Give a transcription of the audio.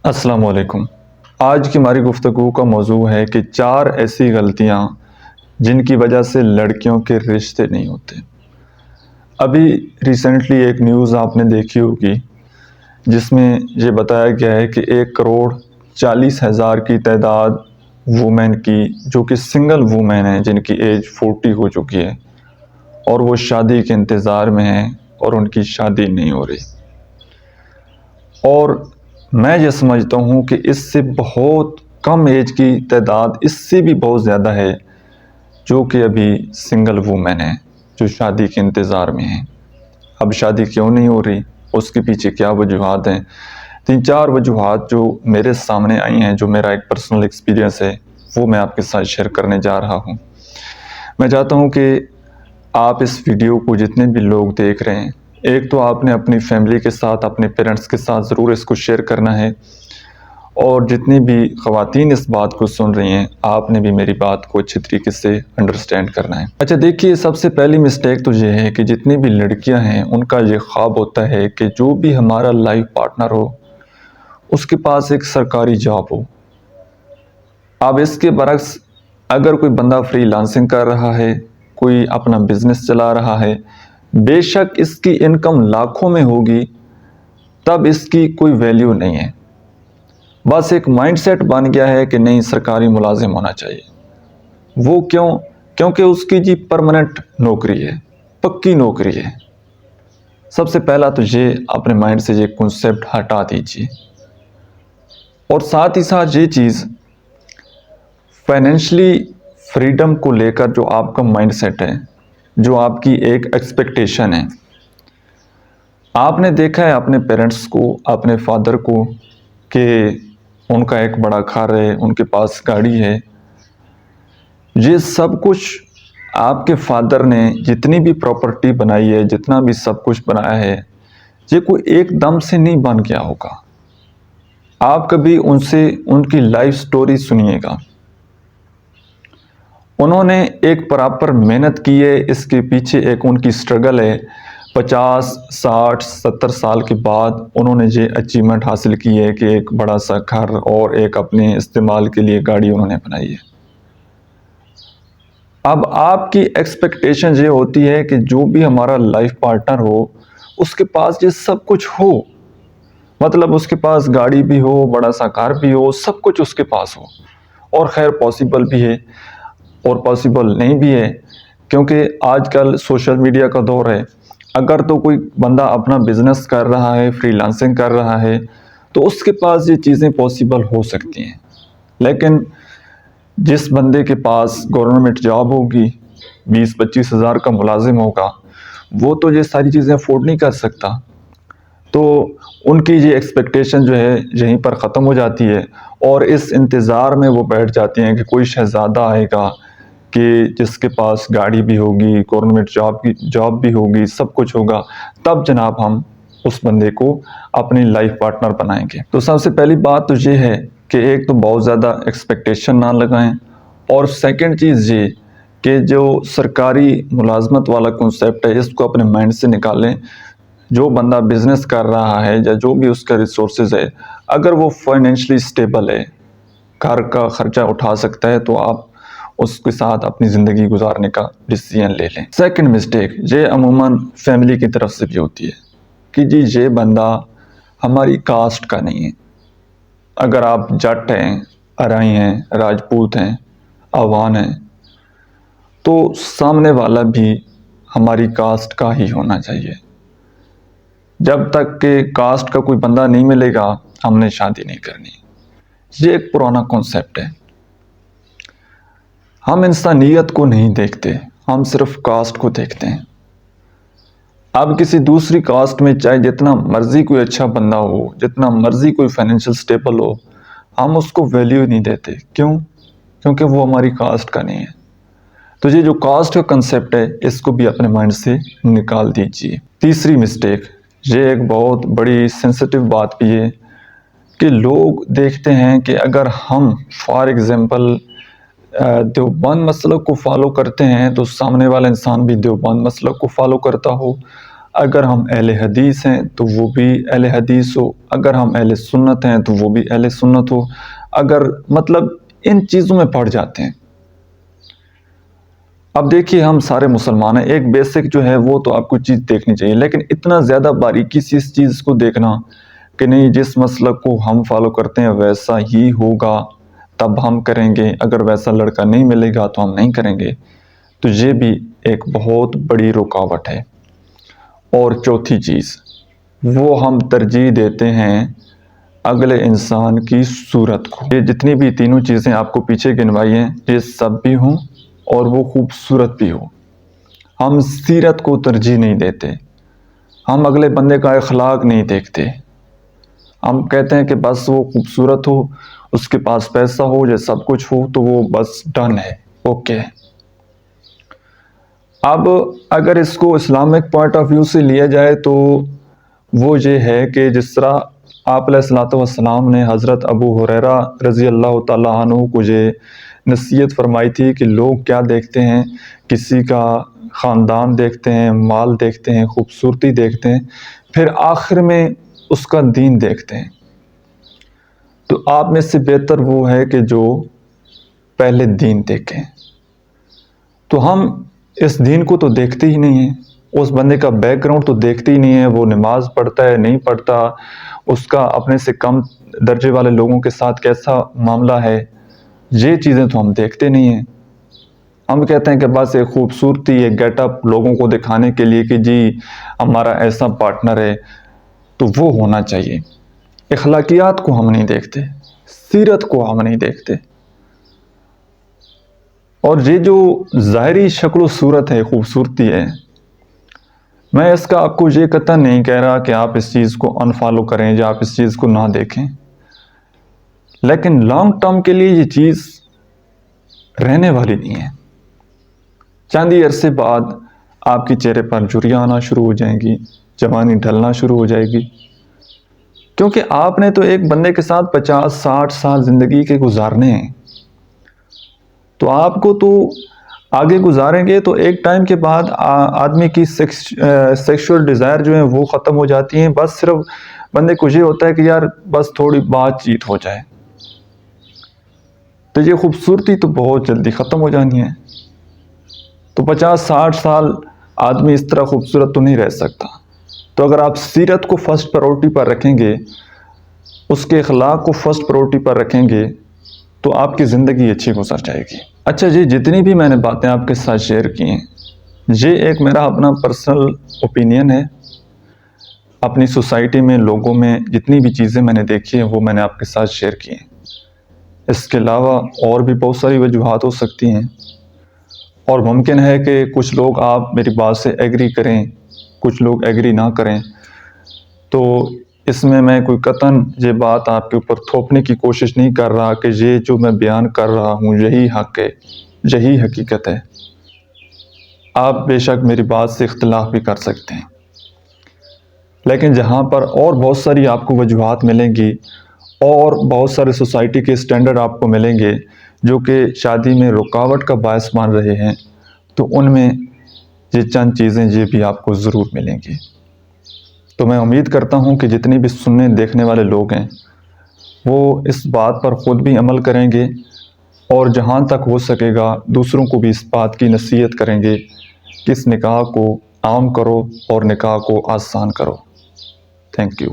السلام علیکم۔ آج کی ہماری گفتگو کا موضوع ہے کہ 4 ایسی غلطیاں جن کی وجہ سے لڑکیوں کے رشتے نہیں ہوتے۔ ابھی ریسنٹلی ایک نیوز آپ نے دیکھی ہوگی جس میں یہ بتایا گیا ہے کہ 1,40,00,000 کی تعداد وومین کی جو کہ سنگل وومین ہیں جن کی ایج 40 ہو چکی ہے اور وہ شادی کے انتظار میں ہیں اور ان کی شادی نہیں ہو رہی۔ اور میں یہ سمجھتا ہوں کہ اس سے بہت کم ایج کی تعداد اس سے بھی بہت زیادہ ہے جو کہ ابھی سنگل وومن ہیں جو شادی کے انتظار میں ہیں۔ اب شادی کیوں نہیں ہو رہی، اس کے پیچھے کیا وجوہات ہیں؟ 3-4 وجوہات جو میرے سامنے آئی ہیں، جو میرا ایک پرسنل ایکسپیرینس ہے، وہ میں آپ کے ساتھ شیئر کرنے جا رہا ہوں۔ میں چاہتا ہوں کہ آپ اس ویڈیو کو جتنے بھی لوگ دیکھ رہے ہیں، ایک تو آپ نے اپنی فیملی کے ساتھ، اپنے پیرنٹس کے ساتھ ضرور اس کو شیئر کرنا ہے، اور جتنی بھی خواتین اس بات کو سن رہی ہیں آپ نے بھی میری بات کو اچھی طریقے سے انڈرسٹینڈ کرنا ہے۔ اچھا دیکھیے، سب سے پہلی مسٹیک تو یہ ہے کہ جتنی بھی لڑکیاں ہیں ان کا یہ خواب ہوتا ہے کہ جو بھی ہمارا لائف پارٹنر ہو اس کے پاس ایک سرکاری جاب ہو۔ اب اس کے برعکس اگر کوئی بندہ فری لانسنگ کر رہا ہے، کوئی اپنا بزنس چلا رہا ہے، بے شک اس کی انکم لاکھوں میں ہوگی، تب اس کی کوئی ویلیو نہیں ہے۔ بس ایک مائنڈ سیٹ بن گیا ہے کہ نہیں، سرکاری ملازم ہونا چاہیے۔ وہ کیونکہ اس کی جی پرماننٹ نوکری ہے، پکی نوکری ہے۔ سب سے پہلا تو یہ اپنے مائنڈ سے یہ کنسیپٹ ہٹا دیجیے، اور ساتھ ہی ساتھ یہ چیز فائنینشلی فریڈم کو لے کر جو آپ کا مائنڈ سیٹ ہے، جو آپ کی ایک ایکسپیکٹیشن ہے، آپ نے دیکھا ہے اپنے پیرنٹس کو، اپنے فادر کو، کہ ان کا ایک بڑا گھر ہے، ان کے پاس گاڑی ہے۔ یہ سب کچھ آپ کے فادر نے جتنی بھی پراپرٹی بنائی ہے، جتنا بھی سب کچھ بنایا ہے، یہ کوئی ایک دم سے نہیں بن گیا ہوگا۔ آپ کبھی ان کی لائف سٹوری سنیے گا۔ انہوں نے ایک پراپر محنت کی ہے، اس کے پیچھے ایک ان کی سٹرگل ہے۔ 50، 60، 70 سال کے بعد انہوں نے یہ اچیومنٹ حاصل کی ہے کہ ایک بڑا سا گھر اور ایک اپنے استعمال کے لیے گاڑی انہوں نے بنائی ہے۔ اب آپ کی ایکسپیکٹیشن یہ ہوتی ہے کہ جو بھی ہمارا لائف پارٹنر ہو اس کے پاس یہ سب کچھ ہو، مطلب اس کے پاس گاڑی بھی ہو، بڑا سا گھر بھی ہو، سب کچھ اس کے پاس ہو۔ اور خیر پاسبل بھی ہے اور پاسبل نہیں بھی ہے، کیونکہ آج کل سوشل میڈیا کا دور ہے۔ اگر تو کوئی بندہ اپنا بزنس کر رہا ہے، فری لانسنگ کر رہا ہے، تو اس کے پاس یہ چیزیں پاسبل ہو سکتی ہیں۔ لیکن جس بندے کے پاس گورنمنٹ جاب ہوگی، 20-25 ہزار کا ملازم ہوگا، وہ تو یہ ساری چیزیں افورڈ نہیں کر سکتا۔ تو ان کی یہ ایکسپیکٹیشن جو ہے یہیں پر ختم ہو جاتی ہے، اور اس انتظار میں وہ بیٹھ جاتے ہیں کہ کوئی شہزادہ آئے گا کہ جس کے پاس گاڑی بھی ہوگی، گورنمنٹ جاب بھی ہوگی، سب کچھ ہوگا، تب جناب ہم اس بندے کو اپنی لائف پارٹنر بنائیں گے۔ تو سب سے پہلی بات تو یہ ہے کہ ایک تو بہت زیادہ ایکسپیکٹیشن نہ لگائیں، اور سیکنڈ چیز یہ کہ جو سرکاری ملازمت والا کنسیپٹ ہے اس کو اپنے مائنڈ سے نکالیں۔ جو بندہ بزنس کر رہا ہے یا جو بھی اس کا ریسورسز ہے، اگر وہ فائنینشلی سٹیبل ہے، گھر کا خرچہ اٹھا سکتا ہے، تو آپ اس کے ساتھ اپنی زندگی گزارنے کا ڈیسیژن لے لیں۔ سیکنڈ مسٹیک یہ عموماً فیملی کی طرف سے بھی ہوتی ہے کہ جی یہ بندہ ہماری کاسٹ کا نہیں ہے۔ اگر آپ جٹ ہیں، ارائی ہیں، راجپوت ہیں، آوان ہیں، تو سامنے والا بھی ہماری کاسٹ کا ہی ہونا چاہیے۔ جب تک کہ کاسٹ کا کوئی بندہ نہیں ملے گا ہم نے شادی نہیں کرنی۔ یہ ایک پرانا کنسیپٹ ہے۔ ہم انسانیت کو نہیں دیکھتے، ہم صرف کاسٹ کو دیکھتے ہیں۔ اب کسی دوسری کاسٹ میں چاہے جتنا مرضی کوئی اچھا بندہ ہو، جتنا مرضی کوئی فائنینشل سٹیبل ہو، ہم اس کو ویلیو نہیں دیتے۔ کیوں؟ کیونکہ وہ ہماری کاسٹ کا نہیں ہے۔ تو یہ جو کاسٹ کا کنسیپٹ ہے اس کو بھی اپنے مائنڈ سے نکال دیجیے۔ تیسری مسٹیک، یہ ایک بہت بڑی سینسٹیو بات بھی ہے کہ لوگ دیکھتے ہیں کہ اگر ہم فار ایگزامپل دیوبند مسلک کو فالو کرتے ہیں تو سامنے والا انسان بھی دیوبند مسلک کو فالو کرتا ہو۔ اگر ہم اہل حدیث ہیں تو وہ بھی اہل حدیث ہو، اگر ہم اہل سنت ہیں تو وہ بھی اہل سنت ہو، اگر مطلب ان چیزوں میں پڑ جاتے ہیں۔ اب دیکھیے ہم سارے مسلمان ہیں، ایک بیسک جو ہے وہ تو آپ کو چیز دیکھنی چاہیے، لیکن اتنا زیادہ باریکی سے اس چیز کو دیکھنا کہ نہیں جس مسلک کو ہم فالو کرتے ہیں ویسا ہی ہوگا تب ہم کریں گے، اگر ویسا لڑکا نہیں ملے گا تو ہم نہیں کریں گے، تو یہ بھی ایک بہت بڑی رکاوٹ ہے۔ اور چوتھی چیز، وہ ہم ترجیح دیتے ہیں اگلے انسان کی صورت کو۔ یہ جتنی بھی تینوں چیزیں آپ کو پیچھے گنوائی ہیں یہ سب بھی ہوں اور وہ خوبصورت بھی ہو، ہم سیرت کو ترجیح نہیں دیتے، ہم اگلے بندے کا اخلاق نہیں دیکھتے، ہم کہتے ہیں کہ بس وہ خوبصورت ہو، اس کے پاس پیسہ ہو یا سب کچھ ہو تو وہ بس ڈن ہے، اوکے۔ اب اگر اس کو اسلامک پوائنٹ آف ویو سے لیا جائے تو وہ یہ ہے کہ جس طرح آپ علیہ الصلوۃ والسلام نے حضرت ابو ہریرہ رضی اللہ تعالیٰ عنہ کو یہ نصیحت فرمائی تھی کہ لوگ کیا دیکھتے ہیں، کسی کا خاندان دیکھتے ہیں، مال دیکھتے ہیں، خوبصورتی دیکھتے ہیں، پھر آخر میں اس کا دین دیکھتے ہیں۔ تو آپ میں سے بہتر وہ ہے کہ جو پہلے دین دیکھیں۔ تو ہم اس دین کو تو دیکھتے ہی نہیں ہیں، اس بندے کا بیک گراؤنڈ تو دیکھتے ہی نہیں ہیں، وہ نماز پڑھتا ہے نہیں پڑھتا، اس کا اپنے سے کم درجے والے لوگوں کے ساتھ کیسا معاملہ ہے، یہ چیزیں تو ہم دیکھتے نہیں ہیں۔ ہم کہتے ہیں کہ بس ایک خوبصورتی، ایک گیٹ اپ لوگوں کو دکھانے کے لیے کہ جی ہمارا ایسا پارٹنر ہے تو وہ ہونا چاہیے۔ اخلاقیات کو ہم نہیں دیکھتے، سیرت کو ہم نہیں دیکھتے، اور یہ جو ظاہری شکل و صورت ہے، خوبصورتی ہے، میں اس کا آپ کو یہ قطعاً نہیں کہہ رہا کہ آپ اس چیز کو انفالو کریں یا آپ اس چیز کو نہ دیکھیں، لیکن لانگ ٹرم کے لیے یہ چیز رہنے والی نہیں ہے۔ چند ہی عرصے بعد آپ کے چہرے پر جھریاں آنا شروع ہو جائیں گی، جوانی ڈھلنا شروع ہو جائے گی، کیونکہ آپ نے تو ایک بندے کے ساتھ 50-60 سال زندگی کے گزارنے ہیں، تو آپ کو تو آگے گزاریں گے تو ایک ٹائم کے بعد آدمی کی سیکشول ڈیزائر جو ہیں وہ ختم ہو جاتی ہیں، بس صرف بندے کو یہ ہوتا ہے کہ یار بس تھوڑی بات چیت ہو جائے، تو یہ خوبصورتی تو بہت جلدی ختم ہو جانی ہے۔ تو 50-60 سال آدمی اس طرح خوبصورت تو نہیں رہ سکتا۔ تو اگر آپ سیرت کو فرسٹ پرائورٹی پر رکھیں گے، اس کے اخلاق کو فرسٹ پرائورٹی پر رکھیں گے تو آپ کی زندگی اچھی گزر جائے گی۔ اچھا جی، جتنی بھی میں نے باتیں آپ کے ساتھ شیئر کی ہیں، یہ ایک میرا اپنا پرسنل اوپینین ہے۔ اپنی سوسائٹی میں لوگوں میں جتنی بھی چیزیں میں نے دیکھی ہیں وہ میں نے آپ کے ساتھ شیئر کی ہیں۔ اس کے علاوہ اور بھی بہت ساری وجوہات ہو سکتی ہیں، اور ممکن ہے کہ کچھ لوگ آپ میری بات سے ایگری کریں، کچھ لوگ ایگری نہ کریں، تو اس میں کوئی قطعاً یہ بات آپ کے اوپر تھوپنے کی کوشش نہیں کر رہا کہ یہ جو میں بیان کر رہا ہوں یہی حق ہے، یہی حقیقت ہے۔ آپ بے شک میری بات سے اختلاف بھی کر سکتے ہیں، لیکن جہاں پر اور بہت ساری آپ کو وجوہات ملیں گی اور بہت سارے سوسائٹی کے سٹینڈرڈ آپ کو ملیں گے جو کہ شادی میں رکاوٹ کا باعث بن رہے ہیں، تو ان میں یہ چند چیزیں یہ بھی آپ کو ضرور ملیں گی۔ تو میں امید کرتا ہوں کہ جتنے بھی سننے دیکھنے والے لوگ ہیں وہ اس بات پر خود بھی عمل کریں گے، اور جہاں تک ہو سکے گا دوسروں کو بھی اس بات کی نصیحت کریں گے کہ اس نکاح کو عام کرو اور نکاح کو آسان کرو۔ Thank you.